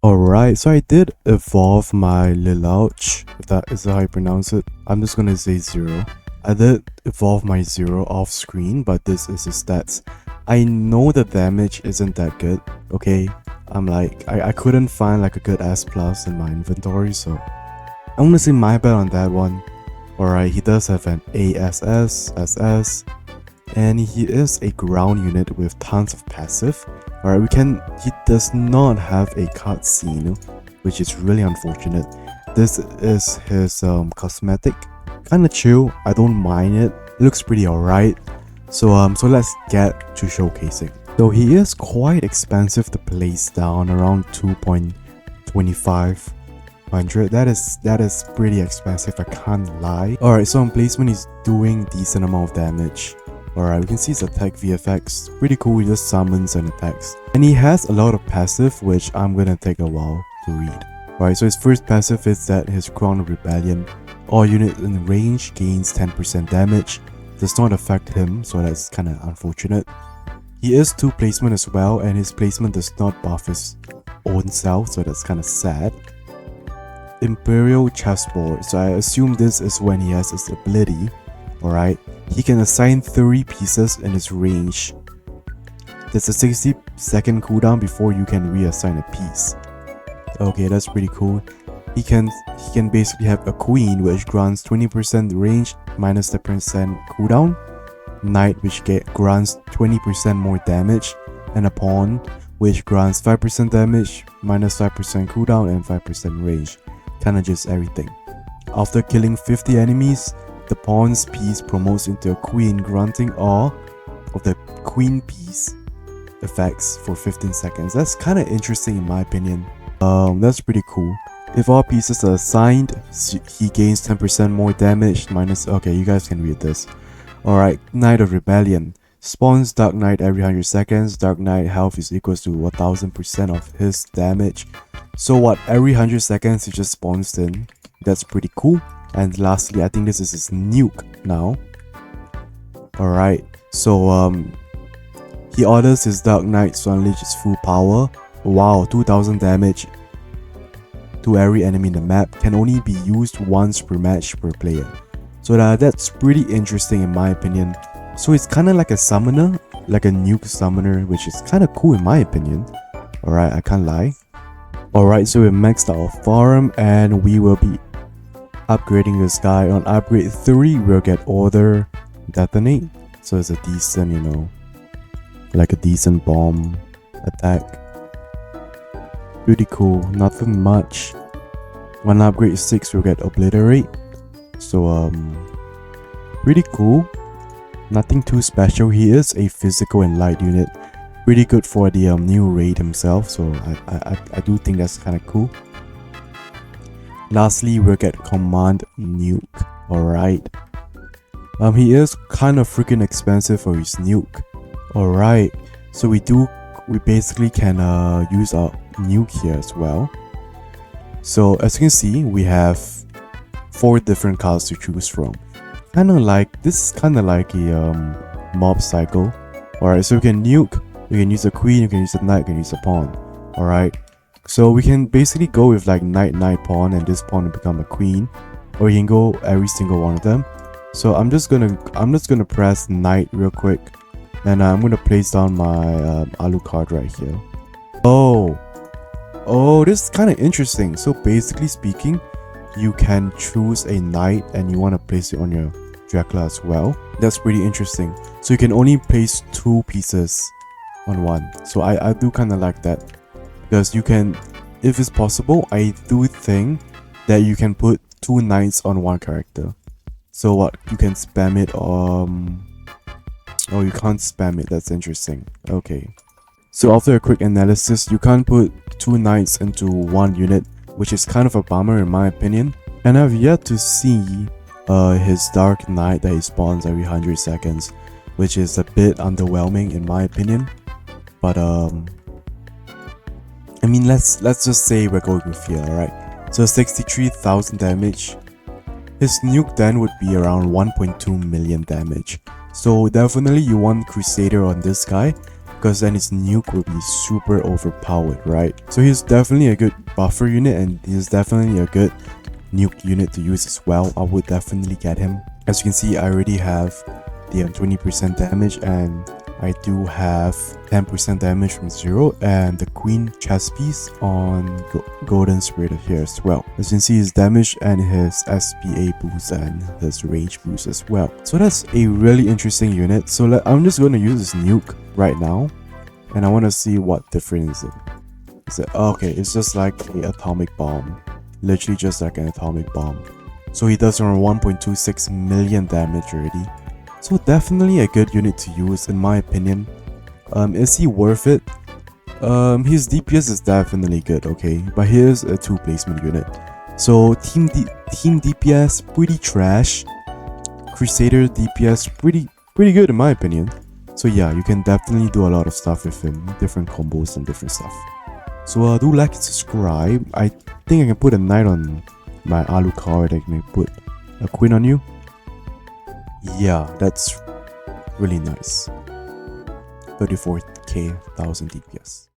Alright, so I did evolve my LeLouch, if that is how you pronounce it. I'm just gonna say 0. I did evolve my 0 off screen, but this is his stats. I know the damage isn't that good, okay? I couldn't find like a good S plus in my inventory, so I'm gonna say my bad on that one. Alright, he does have an ASS, SS, and he is a ground unit with tons of passive. Alright, he does not have a cutscene, which is really unfortunate. This is his cosmetic. Kinda chill, I don't mind it. It looks pretty alright. So let's get to showcasing. So he is quite expensive to place down, around 2.2500. That is pretty expensive, I can't lie. Alright, so on placement he's doing decent amount of damage. Alright, we can see his attack VFX, pretty cool, he just summons and attacks. And he has a lot of passive, which I'm gonna take a while to read. Alright, so his first passive is that his Crown of Rebellion. All units in range gains 10% damage. Does not affect him, so that's kinda unfortunate. He is 2 placement as well, and his placement does not buff his own self, so that's kinda sad. Imperial Chessboard, so I assume this is when he has his ability. Alright, he can assign 3 pieces in his range. There's a 60-second cooldown before you can reassign a piece. Okay, that's pretty cool. He can basically have a queen, which grants 20% range minus 10% cooldown, knight, which grants 20% more damage, and a pawn, which grants 5% damage minus 5% cooldown and 5% range. Kinda just everything. After killing 50 enemies, the pawn's piece promotes into a queen, granting all of the queen piece effects for 15 seconds. That's kind of interesting in my opinion. That's pretty cool. If all pieces are assigned, he gains 10% more damage minus... Okay, you guys can read this. Alright, Knight of Rebellion. Spawns Dark Knight every 100 seconds. Dark Knight health is equals to 1000% of his damage. So what, every 100 seconds he just spawns in. That's pretty cool. And lastly, I think this is his nuke now. Alright, so he orders his Dark Knight to unleash his full power. Wow, 2000 damage to every enemy in the map. Can only be used once per match per player. So that's pretty interesting in my opinion. So it's kind of like a summoner, like a nuke summoner, which is kind of cool in my opinion. Alright, I can't lie. Alright, so we maxed out our farm and we will be upgrading this guy. On upgrade 3 we'll get Order Detonate, so it's a decent, you know, like a decent bomb attack. Pretty cool, nothing much. On upgrade 6 we'll get Obliterate, so pretty cool, nothing too special. He is a physical and light unit, pretty good for the new raid himself, so I do think that's kind of cool. Lastly, we'll get Command Nuke. Alright. He is kind of freaking expensive for his nuke. Alright. So we basically can use our nuke here as well. So as you can see, we have 4 different cards to choose from. This is kinda like a mob cycle. Alright, so we can nuke, we can use a queen, we can use a knight, we can use a pawn. Alright. So we can basically go with like knight, pawn, and this pawn will become a queen, or you can go every single one of them. So I'm just gonna press knight real quick, and I'm gonna place down my Alucard right here. Oh, this is kind of interesting. So basically speaking, you can choose a knight and you want to place it on your Dracula as well. That's pretty interesting. So you can only place 2 pieces on one. So I do kind of like that. Because you can, if it's possible, I do think that you can put 2 knights on one character. So what, you can spam it, oh, you can't spam it, that's interesting. Okay. So after a quick analysis, you can't put 2 knights into one unit, which is kind of a bummer in my opinion. And I've yet to see his Dark Knight that he spawns every 100 seconds, which is a bit underwhelming in my opinion. But I mean, let's just say we're going with here, alright? So 63,000 damage. His nuke then would be around 1.2 million damage. So definitely you want Crusader on this guy. because then his nuke will be super overpowered, right? So he's definitely a good buffer unit, and he's definitely a good nuke unit to use as well. I would definitely get him. As you can see, I already have the 20% damage, and I do have 10% damage from 0, and the queen chess piece on golden spirit here as well. As you can see, his damage and his SPA boost and his rage boost as well. So that's a really interesting unit. So I'm just going to use this nuke right now, and I want to see what difference is it. Okay, it's just like an atomic bomb, literally just like an atomic bomb. So he does around 1.26 million damage already. So definitely a good unit to use in my opinion. Is he worth it? His DPS is definitely good, okay, but here's a 2 placement unit. So team DPS pretty trash, Crusader DPS pretty good in my opinion. So yeah, you can definitely do a lot of stuff with him, different combos and different stuff. So do like and subscribe. I think I can put a knight on my Alucard. I can put a queen on you. Yeah, that's really nice. 34k 1000 DPS.